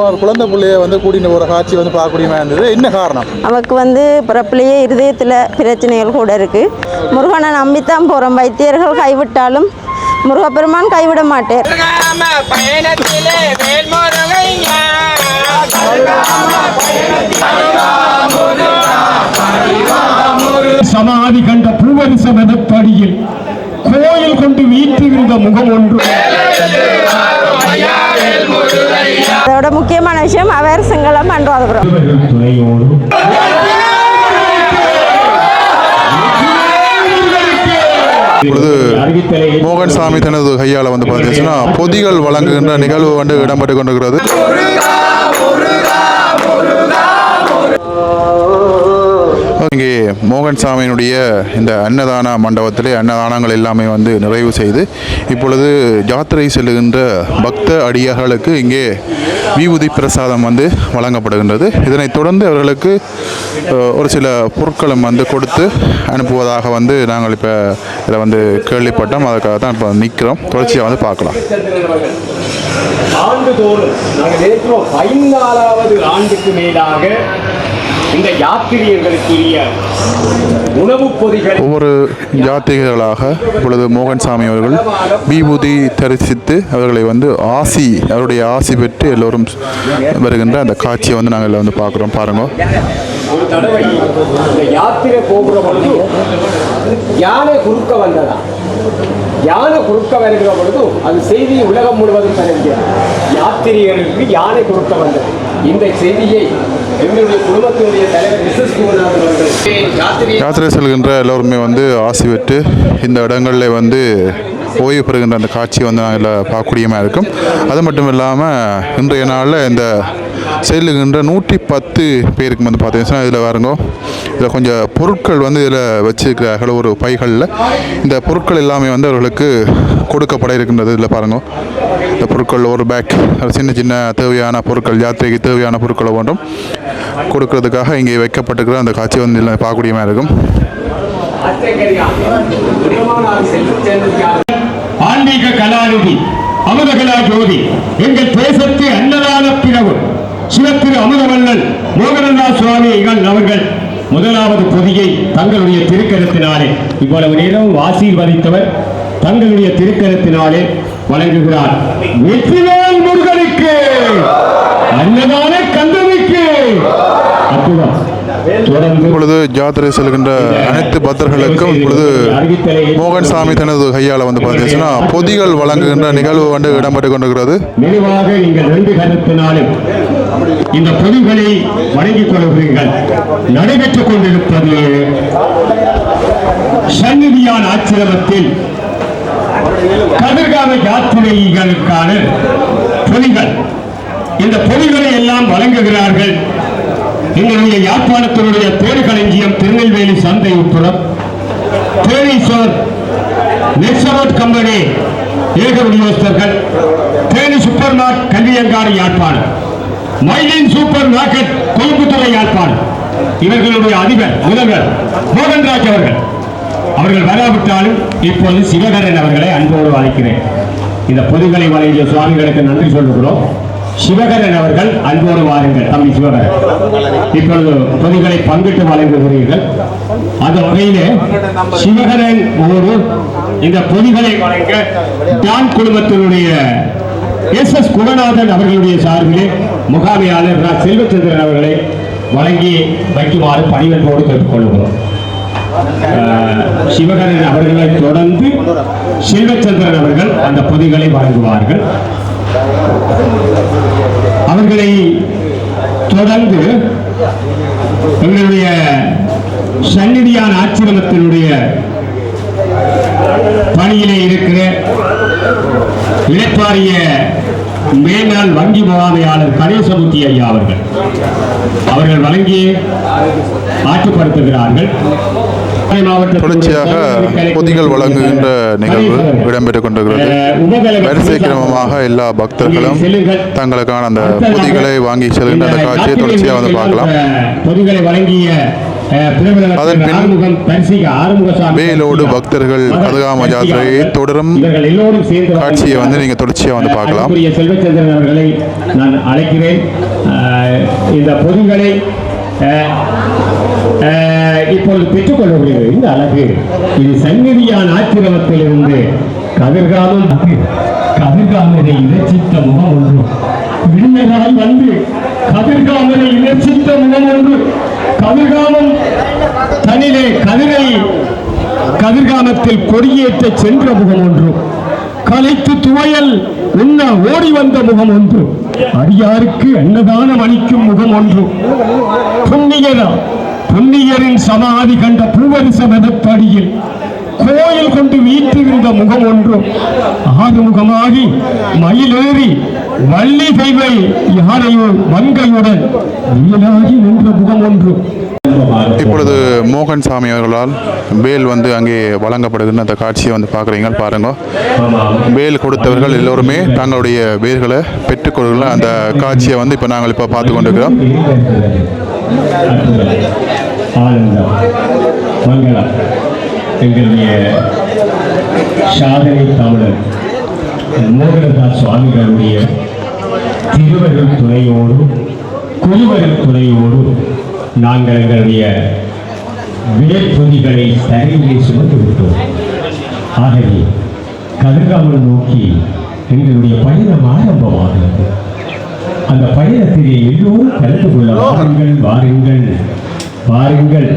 ஒரு குழந்தை பிள்ளைய கூட்டிட்டு போகிற காட்சி பார்க்கக்கூடியமா இருந்தது. என்ன காரணம்? அவருக்கு பிறப்பிலேயே இருதயத்தில் பிரச்சனைகள் கூட இருக்குது. முருகனை நம்பித்தான் போகிறோம். வைத்தியர்கள் கைவிட்டாலும் முருகப்பெருமான் கைவிட மாட்டேன். சமாதி கண்ட பூவரிசமதப்படியில் கோயில் கொண்டு வீற்றிருந்த முகம் ஒன்று. அதோட முக்கியமான விஷயம் அவர் செங்கலம் அன்றாதபுரம் துணையோடு மோகன் சாமி தனது கையால் பார்த்தீங்கன்னா பொதிகள் வழங்குகின்ற நிகழ்வு இடம்பெற்றுக் கொண்டிருக்கிறது. இங்கே மோகன் சாமியினுடைய இந்த அன்னதான மண்டபத்திலே அன்னதானங்கள் எல்லாமே நிறைவு செய்து இப்பொழுது யாத்திரை செல்லுகின்ற பக்த அடியார்களுக்கு இங்கே விபூதி பிரசாதம் வழங்கப்படுகின்றது. இதனைத் தொடர்ந்து அவர்களுக்கு ஒரு சில பொருட்களும் கொடுத்து அனுப்புவதாக நாங்கள் இப்போ இதில் கேள்விப்பட்டோம். அதுக்காக தான் இப்போ நிற்கிறோம். தொடர்ச்சியாக பார்க்கலாம். ஆண்டுதோறும் நாங்கள் நேற்று 14வது ஆண்டுக்கு மேலாக இந்த யாத்திரியர்களுக்குரிய உணவுப் பொதிகள் ஒவ்வொரு யாத்திரிகர்களாக இப்பொழுது மோகன் சாமி அவர்கள் விபூதி தரிசித்து அவர்களை அவருடைய ஆசி பெற்று எல்லோரும் வருகின்ற அந்த காட்சியை நாங்கள் பார்க்குறோம். பாருங்க. ஒரு தடவை இந்த யாத்திரை போகிற பொழுது யானை குறுக்க வந்ததா. யானை குறுக்க வருகிற பொழுது அது செய்தி உலகம் முழுவதும் பரவியது. யாத்திரிகளுக்கு யானை குறுக்க வந்தது. இந்த செய்தியை எங்களுடைய குடும்பத்தினுடைய தலைவர் யாத்திரை செல்கின்ற எல்லோருமே ஆசி பெற்று இந்த இடங்களில் ஓய்வு பெறுகின்ற அந்த காட்சி நாங்கள் பார்க்கக்கூடியமாக இருக்கும். அது மட்டும் இல்லாமல் இன்றைய நாளில் இந்த செல்லுகின்ற 110 பேருக்கு பார்த்தீங்கன்னா இதில் பாருங்க, இதில் கொஞ்சம் பொருட்கள் இதில் வச்சுருக்கிறார்கள். ஒரு பைகளில் இந்த பொருட்கள் எல்லாமே அவர்களுக்கு கொடுக்கப்பட இருக்கின்றது. இதில் பாருங்க, இந்த பொருட்கள் ஒரு பேக் சின்ன சின்ன தேவையான பொருட்கள், யாத்திரைக்கு தேவையான பொருட்களை ஒன்றும் கொடுக்கறதுக்காக இங்கே வைக்கப்பட்டிருக்கிற அந்த காட்சி பார்க்கக்கூடியமாக இருக்கும். ஆன்மீக கலாநிதி அமுதகலா ஜோதி எங்கள் தேசத்து அன்னதான பிறகு சிவத்திரு அமுதவல்லல் மோகனதாஸ் சுவாமிகள் அவர்கள் முதலாவது பொதியை தங்களுடைய திருக்கரத்தினாலே இவ்வளவு நேரம் ஆசீர்வதித்தவர் தங்களுடைய திருக்கரத்தினாலே வழங்குகிறார். வெற்றிவேல் முருகனுக்கு, அன்னதான கந்தனுக்கு. அற்புதம். இப்பொழுது யாத்திரை செல்கின்ற அனைத்து பக்தர்களுக்கும் இப்பொழுது மோகன் சாமி தனது கையால் பார்த்தீங்கன்னா பொதிகள் வழங்குகின்ற நிகழ்வு இடம்பெற்றுக் கொண்டிருக்கிறது. மெதுவாக நீங்கள் 2 கரத்தினாலும் இந்த பொதிகளை வழங்கிக் கொள்கிறீர்கள். நடைபெற்றுக் கொண்டிருப்பது சந்நிதியான் ஆசிரமத்தில் கதிர்கால யாத்திரைகளுக்கான பொதிகள். இந்த பொதிகளை எல்லாம் வழங்குகிறார்கள் எங்களுடைய யாழ்ப்பாணத்தினுடைய தேர்களஞ்சியம் திருநெல்வேலி சந்தை உட்புறம் தேனீஸ்வர் நெக்ஸரோட் கம்பெனி ஏக விநியோகஸ்தர்கள், தேனி சூப்பர் மார்க்கெட் கல்வியங்காடு யாழ்ப்பாணம், மைலின் சூப்பர் மார்க்கெட் கொழும்புத்துறை யாழ்ப்பாணம். இவர்களுடைய அதிபர் முதல்வர் மோகன்ராஜ் அவர்கள் வராவிட்டாலும் இப்போது சிவகரன் அவர்களை அன்போடு அழைக்கிறேன். இந்த பொதுகளை வழங்கிய சுவாமிகளுக்கு நன்றி சொல்லுகிறோம். சிவகரன் அவர்கள் அன்போடு வாருங்கள். தம்பி சிவகரன் இப்பொழுது பொதிகளை பங்கிட்டு வழங்குகிறீர்கள். அந்த வகையிலே சிவகரன் இந்த பொதிகளை வழங்க டான் குழுமத்தினுடைய SS குகநாதன் அவர்களுடைய சார்பிலே முகாமையாளர் செல்வச்சந்திரன் அவர்களை வழங்கி வைக்குமாறு பணிவன்போடு கேட்டுக்கொள்கிறோம். சிவகரன் அவர்களை தொடர்ந்து செல்வச்சந்திரன் அவர்கள் அந்த பொதிகளை வழங்குவார்கள். அவர்களை தொடர்ந்து எங்களுடைய சந்நிதியான ஆசிரமத்தினுடைய பணியிலே இருக்கிற இளைப்பாறிய மேலாள் வங்கி முகாமையாளர் கணேசமூர்த்தி ஐயா அவர்கள் வழங்கி ஆற்றுப்படுத்துகிறார்கள். தொடர்ச்சியாக பொதிகள் வழங்குகின்ற நிகழ்வு இடம்பெற்றுக் கொண்டிருக்கிறது. வரிசை கிரமமாக எல்லா பக்தர்களும் தங்களுக்கான அந்த பொதிகளை வாங்கி செல்கின்ற அந்த காட்சியை தொடர்ச்சியாக பார்க்கலாம். பொதிகளை வழங்கிய அதன் பின் வேலோடு பக்தர்கள் கதிர்காம யாத்திரையை தொடரும் காட்சியை வந்து நீங்கள் தொடர்ச்சியாக வந்து பார்க்கலாம். செல்வச்சந்திரன் அவர்களை நான் அழைக்கிறேன். இந்த பொதிகளை இப்பொழுது பெற்றுக்கொள்ளப்படுகிறது. இந்த அழகு இது சங்கதியான் ஆச்சிரமத்திலிருந்து கதிர்காமனை இலச்சித்த முகம் ஒன்று விண்ணரால் வந்து கதிர்காமனை இலச்சித்த முகம் ஒன்று கதிர்காமம் தனிலே கதிர்காமத்தில் கொடியேற்ற சென்ற முகம் ஒன்று கலைத்து துவையல் உண்ண ஓடி வந்த முகம் ஒன்று அடியாருக்கு அன்னதானம் அளிக்கும் முகம் ஒன்று புண்ணியரின் சமாதி கண்ட பூவரிச மதப்படியில் கோயில் கொண்டு வீற்றிருந்த முகம் ஒன்று ஆறுமுகமாகி மயிலேறி வள்ளி தெய்வை யாரையோ மங்கையுடன் நீலாகி நின்ற முகம் ஒன்று. இப்பொழுது மோகன் சாமி அவர்களால் வேல் வந்து அங்கே வழங்கப்படுகின்ற அந்த காட்சியை வந்து பார்க்குறீங்க பாருங்க. வேல் கொடுத்தவர்கள் எல்லோருமே தங்களுடைய வேர்களை பெற்றுக்கொள்கிற அந்த காட்சியை வந்து இப்போ நாங்கள் இப்போ பார்த்து கொண்டிருக்கிறோம். எங்களுடைய சாதனை தமிழர் மோகனதாஸ் சுவாமிகளுடைய திருவருள் துணையோடு குருவருள் துணையோடு நாங்கள் எங்களுடைய வேற்பொதிகளை தரையிலே சுமந்து விட்டோம். ஆகவே கதிர்காமல் நோக்கி எங்களுடைய பயணம் ஆரம்பமாகிறது. அந்த பயணத்திலே எல்லோரும் கலந்து கொள்ள வாருங்கள்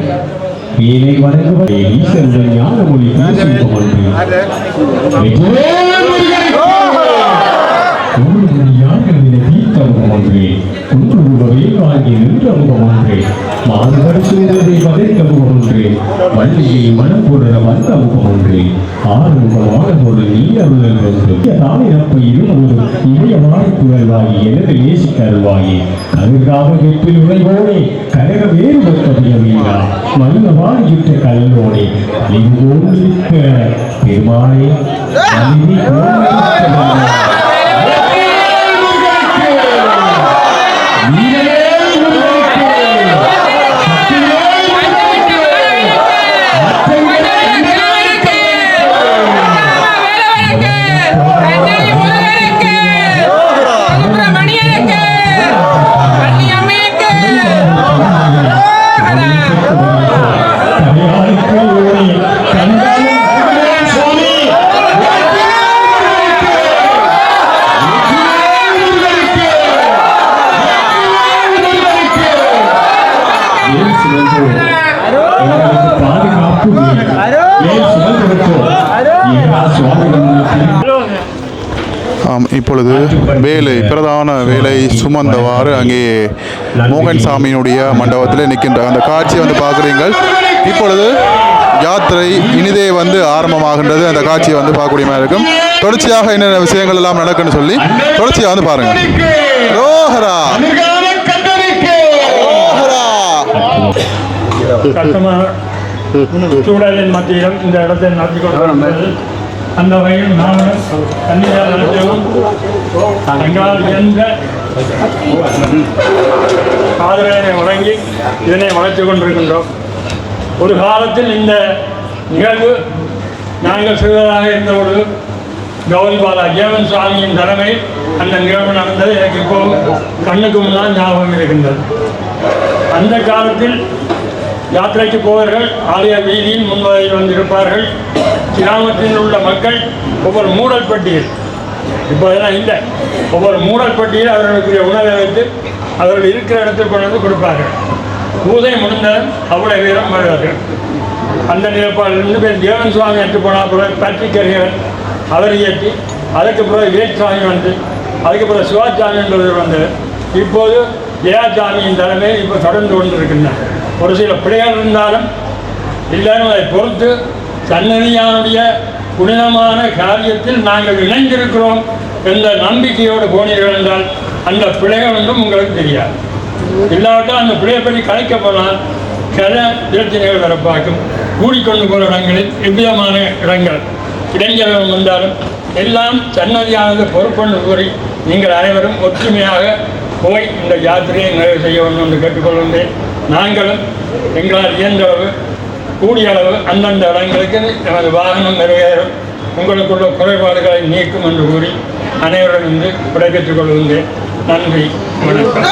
வேலை வழங்குவதே ஈசன் ஞான மொழி பேசும் தீர்த்தமுகம் ஒன்றே குன்றுருவவே வாங்கி நின்ற முகம் ஒன்றே மாறுபடு சூழலை வதைத்த முகம் ஒன்றே வள்ளியை மனம் போடுற வந்த முகம் ஒன்றே ஆறுமுகமான ஒரு நீரருள் ஒன்று தானிரப்பை இருமுது இளைய வாய்ப்புகழ்வாகி எனது நேசிக்க அருள்வாயி கதிர்காம வெப்பில் உழைவோனே கனக வேறு பக்தவிய வீரா மல்ல வாழியுற்ற கல்லோனே அழிவோன்றிருக்க பெருமானே அழிவி இப்பொழுது வேலை பிரதான வேலை சுமந்தவாறு அங்கே மோகன் சாமியினுடைய மண்டபத்தில் நிற்கின்ற அந்த காட்சியை வந்து பார்க்குறீங்கள். இப்பொழுது யாத்திரை இனிதே வந்து ஆரம்பமாகின்றது. அந்த காட்சியை வந்து பார்க்கக்கூடிய மாதிரி இருக்கும். தொடர்ச்சியாக என்னென்ன விஷயங்கள் எல்லாம் நடக்குன்னு சொல்லி தொடர்ச்சியாக வந்து பாருங்க. ரோஹரா சூழலின் மத்தியிலும் இந்த இடத்தை நடத்தி கொண்டு அந்த வகையில் நாங்கள் தண்ணீர் நடத்தவும் எங்களால் எந்த ஆதரவினை வழங்கி இதனை வளர்த்து கொண்டிருக்கின்றோம். ஒரு காலத்தில் இந்த நிகழ்வு நாங்கள் சிறுவராக இருந்தபொழுது கௌரிபாலா ஜேவன் சுவாமியின் தலைமையில் அந்த நிகழ்வு நடந்தது எனக்கு இப்போ கண்ணுக்கு முன்னால் ஞாபகம் இருக்கின்றது. அந்த காலத்தில் யாத்திரைக்கு போவர்கள் ஆலய வீதியில் முன்வரையில் வந்திருப்பார்கள். கிராமத்தில் உள்ள மக்கள் ஒவ்வொரு மூடல் பட்டியல், இப்போ அதெல்லாம் இல்லை, ஒவ்வொரு மூடல் பட்டியல் அவர்களுக்குரிய உணவை வைத்து அவர்கள் இருக்கிற இடத்தில் கொண்டு வந்து கொடுப்பார்கள். பூஜை முடிந்ததும் அவ்வளோ வீரம் வருவார்கள். அந்த நிலப்பாடிலிருந்து பேர் தேவன் சுவாமி எடுத்து போனால் பிறகு பத்திரிகைகள் அவர் இயற்றி அதுக்கு பிறகு வேட்சாமி வந்து அதுக்கு பிறகு சிவாச்சாமி என்பவர் வந்து இப்போது ஜெயாச்சாமியின் தலைமையில் இப்போ தொடர்ந்து கொண்டிருக்கின்றன. ஒரு சில பிழைகள் இருந்தாலும் எல்லாரும் அதை பொறுத்து சன்னதியானுடைய புனிதமான காரியத்தில் நாங்கள் இணைந்திருக்கிறோம் என்ற நம்பிக்கையோடு போனீர்கள் என்றால் அந்த பிழைகள் ஒன்றும் உங்களுக்கு தெரியாது. இல்லாவிட்டால் அந்த பிழையை பற்றி கலைக்க போனால் சில பிரச்சனைகள் வர பார்க்கும். கூடிக்கொண்டு போகிற இடங்களில் எவ்விதமான இடங்கள் இளைஞர்கள் வந்தாலும் எல்லாம் சன்னதியானது பொறுப்பொன்று கூறி நீங்கள் அனைவரும் ஒற்றுமையாக போய் இந்த யாத்திரையை நிறைவு செய்ய வேண்டும் என்று கேட்டுக்கொள்கின்றேன். நாங்களும் எங்களால் இயன்றளவு கூடிய அளவு அந்தந்த இடங்களுக்கு நமது வாகனம் நிறைவேறும், உங்களுக்குள்ள குறைபாடுகளை நீக்கும் என்று கூறி அனைவரும் இன்று விடைபெற்றுக் கொள்கின்றேன். நன்றி, வணக்கம்.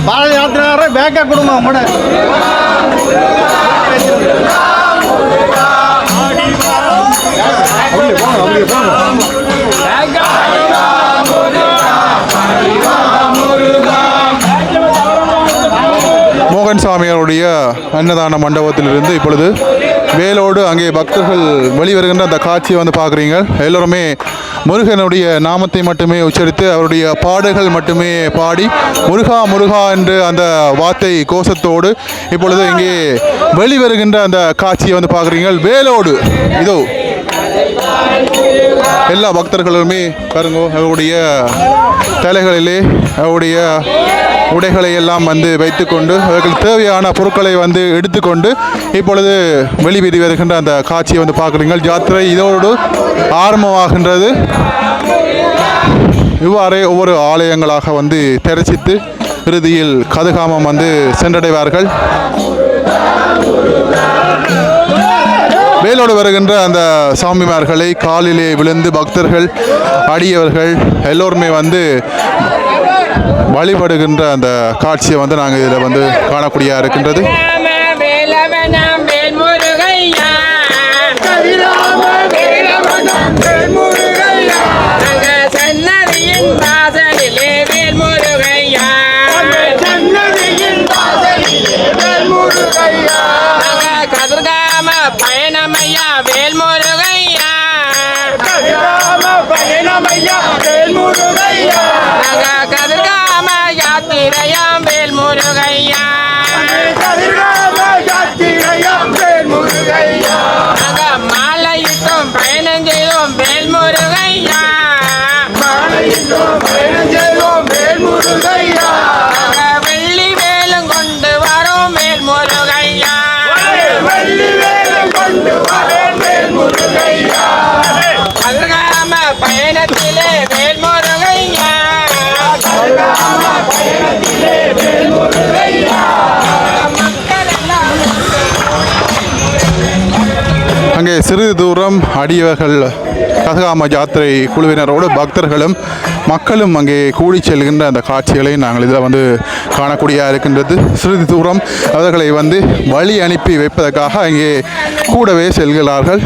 பாதயாத்திரை பேக்கா கொடுங்க உங்களோட மோகன் சாமியாருடைய அன்னதான மண்டபத்திலிருந்து இப்பொழுது வேலோடு அங்கே பக்தர்கள் வெளிவருகின்ற அந்த காட்சியை வந்து பார்க்குறீங்க. எல்லோருமே முருகனுடைய நாமத்தை மட்டுமே உச்சரித்து அவருடைய பாடல்கள் மட்டுமே பாடி முருகா முருகா என்று அந்த வார்த்தை கோஷத்தோடு இப்பொழுது இங்கே வெளிவருகின்ற அந்த காட்சியை வந்து பார்க்குறீங்க. வேலோடு இதோ எல்லா பக்தர்களுமே பாருங்க, அவருடைய தலைகளிலே அவருடைய உடைகளை எல்லாம் வந்து வைத்துக்கொண்டு அவர்களுக்கு தேவையான பொருட்களை வந்து எடுத்துக்கொண்டு இப்பொழுது வெளிவீதி வருகின்ற அந்த காட்சியை வந்து பார்க்குறீங்க. யாத்திரை இதோடு ஆரம்பமாகின்றது. இவ்வாறே ஒவ்வொரு ஆலயங்களாக வந்து தரிசித்து இறுதியில் கதிர்காமம் வந்து சென்றடைவார்கள். வேலோடு வருகின்ற அந்த சாமிமார்களை காலிலே விழுந்து பக்தர்கள் அடியவர்கள் எல்லோருமே வந்து வழிபடுகின்ற அந்த காட்சியை வந்து நாங்கள் இதில் வந்து காணக்கூடிய இருக்கின்றது. பயணமையா வேல்முருகையா, கதிர்காம யாத்திரையாம் வேல்முருகையா, மாலையிட்டும் பயணம் செய்தோம் வேல்முருகையா, வெள்ளி வேலும் கொண்டு வரும் வேல்முருகையா, கதிர்காம பயணத்திலே வேல்முருகையா, அங்கே சிறிது தூரம் அடியவர்கள் கதிர்காம யாத்திரை குழுவினரோடு பக்தர்களும் மக்களும் அங்கே கூடி செல்கின்ற அந்த காட்சிகளை நாங்கள் இதில் வந்து காணக்கூடிய இருக்கின்றது. சிறிது தூரம் அவர்களை வந்து வழி அனுப்பி வைப்பதற்காக அங்கே கூடவே செல்கிறார்கள்.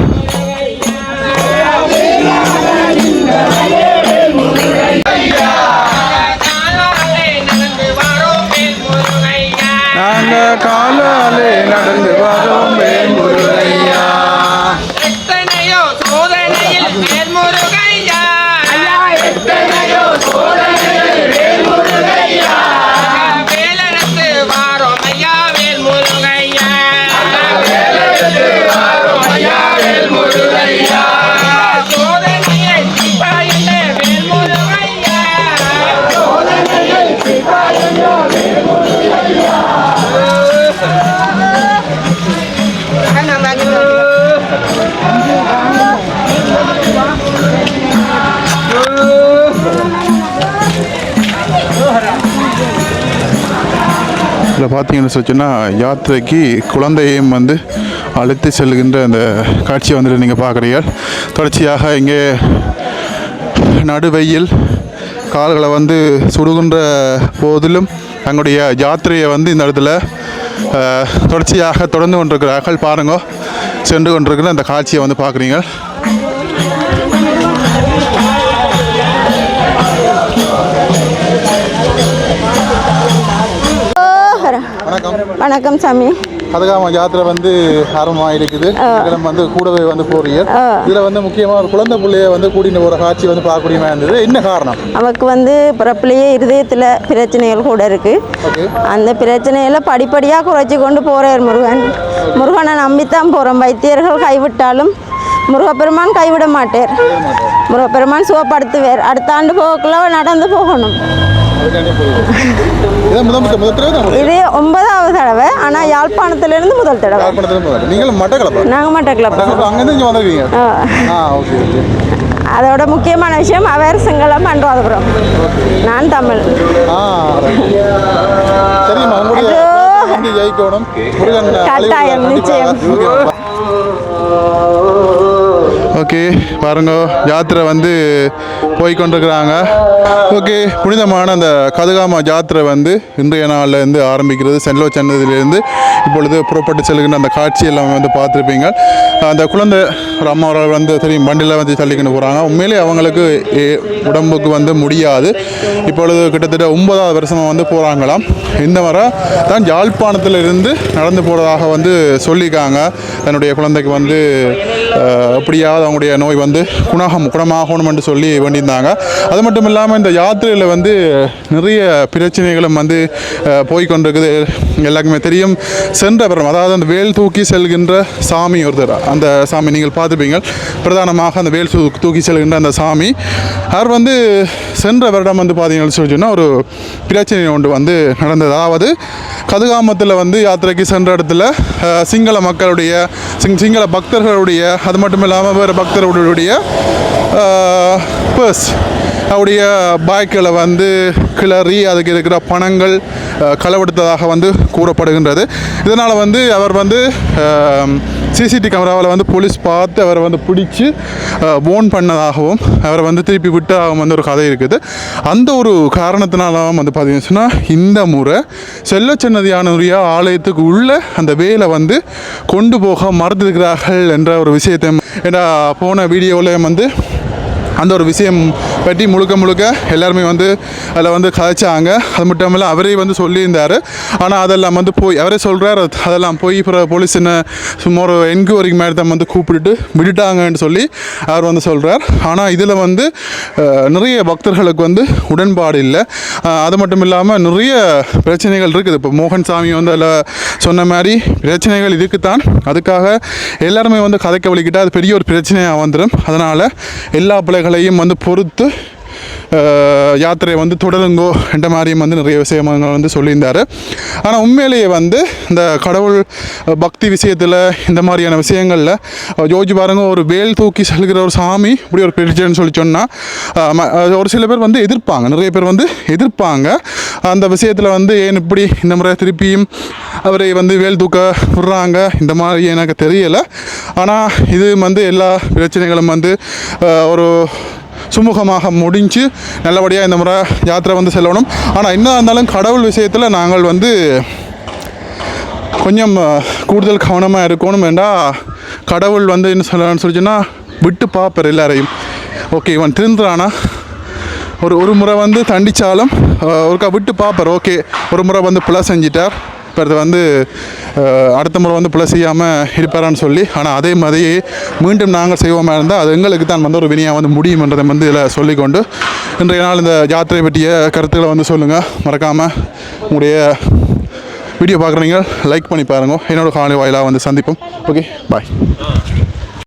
நாங்கள் காலாலே நடந்து வரோம் வேல்முருகையா, எத்தனையோ சோதனையில் வேல்முருகையா, வேலனுக்கு வாரோம் ஐயா வேல்முருகையா, சோதனையை சிப்பாயிலே வேல்முருகையா, இதில் பார்த்தீங்கன்னு சொன்னால் யாத்திரைக்கு குழந்தையையும் வந்து அழைத்து செல்கின்ற அந்த காட்சியை வந்துட்டு நீங்கள் பார்க்குறீர்கள். தொடர்ச்சியாக இங்கே நடுவெயில் கால்களை வந்து சுடுகின்ற போதிலும் தங்களுடைய யாத்திரையை வந்து இந்த இடத்துல தொடர்ச்சியாக தொடர்ந்து கொண்டிருக்கிறார்கள். பாருங்க, சென்று கொண்டிருக்கிற அந்த காட்சியை வந்து பார்க்குறீங்க. வணக்கம் சாமி. கதகாம யாத்திரை வந்து ஆரம்பமாக இருக்குது. இதில் வந்து கூடவே வந்து போறீங்க. இதில் வந்து முக்கியமாக ஒரு குழந்தை பிள்ளைய வந்து கூட்டின்னு போகிற காட்சி வந்து பார்க்கக்கூடியமா இருந்தது. என்ன காரணம்? அவருக்கு வந்து பிறப்பிலேயே இருதயத்தில் பிரச்சனைகள் கூட இருக்குது. அந்த பிரச்சனையில் படிப்படியாக குறைச்சி கொண்டு போகிறார் முருகன். முருகனை நம்பித்தான் போகிறோம். வைத்தியர்கள் கைவிட்டாலும் முருகப்பெருமான் கைவிட மாட்டார். முருகப்பெருமான் சுகப்படுத்துவார். அடுத்த ஆண்டு போகக்குள்ள நடந்து போகணும். இது 9வது தடவை. ஆனால் யாழ்ப்பாணத்திலிருந்து முதல் தடவை. நாங்கள் மட்டக்களப்பு. அதோட முக்கியமான விஷயம் அவர் சிங்களம் அனுராதபுரம், நான் தமிழ். கட்டாயம், நிச்சயம். ஓகே, பாருங்க, யாத்திரை வந்து போய்கொண்டிருக்கிறாங்க. ஓகே, புனிதமான அந்த கதகாம யாத்திரை வந்து இன்றைய நாளில் இருந்து ஆரம்பிக்கிறது. சென்லோ சன்னதியிலேருந்து இப்பொழுது புறப்பட்டு செல்கின்ற அந்த காட்சி எல்லாம் வந்து பார்த்துருப்பீங்க. அந்த குழந்தை ஒரு அம்மாவர்கள் வந்து தெரியும் வண்டியில் வந்து தள்ளிக்கிட்டு போகிறாங்க. உண்மையிலே அவங்களுக்கு உடம்புக்கு வந்து முடியாது. இப்பொழுது கிட்டத்தட்ட 9வது வருஷமாக வந்து போகிறாங்களாம். இந்த முறை தான் யாழ்ப்பாணத்தில் இருந்து நடந்து போகிறதாக வந்து சொல்லியிருக்காங்க. தன்னுடைய குழந்தைக்கு வந்து எப்படியாவது அவங்களுடைய நோய் வந்து குணமாகணும் என்று சொல்லி வேண்டியிருந்தாங்க. அது மட்டும் இல்லாமல் இந்த யாத்திரையில் வந்து நிறைய பிரச்சனைகளும் வந்து போய்கொண்டிருக்குது. எல்லாருக்குமே தெரியும். சென்ற வருடம், அதாவது அந்த வேல் தூக்கி செல்கின்ற சாமி ஒருத்தர், அந்த சாமி நீங்கள் பார்த்துப்பீங்க. பிரதானமாக அந்த வேல் தூக்கி செல்கின்ற அந்த சாமி அவர் வந்து சென்ற வருடம் வந்து பார்த்தீங்கன்னு சொன்னால் ஒரு பிரச்சனை ஒன்று வந்து நடந்தது. அதாவது கதுகாமத்தில் வந்து யாத்திரைக்கு சென்ற இடத்துல சிங்கள மக்களுடைய சிங்கள பக்தர்களுடைய, அது மட்டும் இல்லாமல் வேறு பக்தர்களுடைய பர்ஸ், அவருடைய பாய்க்களை வந்து கிளறி அதுக்கு இருக்கிற பணங்கள் களவெடுத்ததாக வந்து கூறப்படுகின்றது. இதனால் வந்து அவர் வந்து சிசிடிவி கேமராவில் வந்து போலீஸ் பார்த்து அவரை வந்து பிடிச்சி போன் பண்ணதாகவும் அவரை வந்து திருப்பி விட்டதாகவும் வந்து ஒரு கதை இருக்குது. அந்த ஒரு காரணத்தினாலும் வந்து பார்த்தீங்கன்னு சொன்னால் இந்த முறை செல்லச்சன்னதியானுடைய ஆலயத்துக்கு உள்ள அந்த வேலை வந்து கொண்டு போக மறுத்திருக்கிறார்கள் என்ற ஒரு விஷயத்தை ஏன்னா போன வீடியோவில் வந்து அந்த ஒரு விஷயம் பற்றி முழுக்க எல்லாருமே வந்து அதில் வந்து கதைச்சாங்க. அது மட்டும் இல்லை, அவரே வந்து சொல்லியிருந்தார். ஆனால் அதெல்லாம் வந்து போய் அவரே சொல்கிறார், அதெல்லாம் போய் அப்புறம் போலீஸ் என்ன சும்மா ஒரு என்கொயரிக்கு மேலே தான் வந்து கூப்பிட்டுட்டு விட்டுட்டாங்கன்னு சொல்லி அவர் வந்து சொல்கிறார். ஆனால் இதில் வந்து நிறைய பக்தர்களுக்கு வந்து உடன்பாடு இல்லை. அது மட்டும் இல்லாமல் நிறைய பிரச்சனைகள் இருக்குது. இப்போ மோகன் சாமி வந்து அதில் சொன்ன மாதிரி பிரச்சனைகள் இருக்குத்தான். அதுக்காக எல்லாருமே வந்து கதைக்க வலிக்கிட்டால் அது பெரிய ஒரு பிரச்சனையாக வந்துடும். அதனால் எல்லா பிள்ளைகளையும் வந்து பொறுத்து யாத்திரையை வந்து தொடருங்கோ என்ற மாதிரியும் வந்து நிறைய விஷயங்கள் வந்து சொல்லியிருந்தார். ஆனால் உண்மையிலேயே வந்து இந்த கடவுள் பக்தி விஷயத்தில் இந்த மாதிரியான விஷயங்களில் யோசிச்சு பாருங்க, ஒரு வேல் தூக்கி செல்கிற ஒரு சாமி இப்படி ஒரு பிரச்சனைன்னு சொல்லி சொன்னால் ஒரு சில பேர் வந்து எதிர்ப்பாங்க, நிறைய பேர் வந்து எதிர்ப்பாங்க. அந்த விஷயத்தில் வந்து ஏன் இப்படி இந்த முறை திருப்பியும் அவரை வந்து வேல் தூக்க விடுறாங்க இந்த மாதிரி எனக்கு தெரியலை. ஆனால் இது வந்து எல்லா பிரச்சனைகளும் வந்து ஒரு சுமூகமாக முடிஞ்சு நல்லபடியாக இந்த முறை யாத்திரை வந்து செல்லணும். ஆனால் என்ன இருந்தாலும் கடவுள் விஷயத்தில் நாங்கள் வந்து கொஞ்சம் கூடுதல் கவனமாக இருக்கணும். வேண்டாம், கடவுள் வந்து என்ன சொல்லலாம்னு சொல்லிச்சுன்னா விட்டு பார்ப்பார் எல்லாரையும். ஓகே, இவன் திருந்துறானா, ஒரு முறை வந்து தண்டித்தாலும் ஒருக்கா விட்டு பார்ப்பார். ஓகே, ஒரு முறை வந்து பிழை செஞ்சிட்டார், இப்போ அது வந்து அடுத்த முறை வந்து பிழை செய்யாமல் இருப்பாரான்னு சொல்லி. ஆனால் அதே மாதிரி மீண்டும் நாங்கள் செய்வோமா இருந்தால் அது எங்களுக்கு தான் வந்து ஒரு வினையாக வந்து முடியும்ன்றதை வந்து இதில் சொல்லிக்கொண்டு இன்றைய நாள் இந்த யாத்திரை பற்றிய கருத்துக்களை வந்து சொல்லுங்கள். மறக்காமல் உங்களுடைய வீடியோ பார்க்குறீங்க லைக் பண்ணி பாருங்கள். என்னோடய காலை வாயிலாக வந்து சந்திப்போம். ஓகே, பாய்.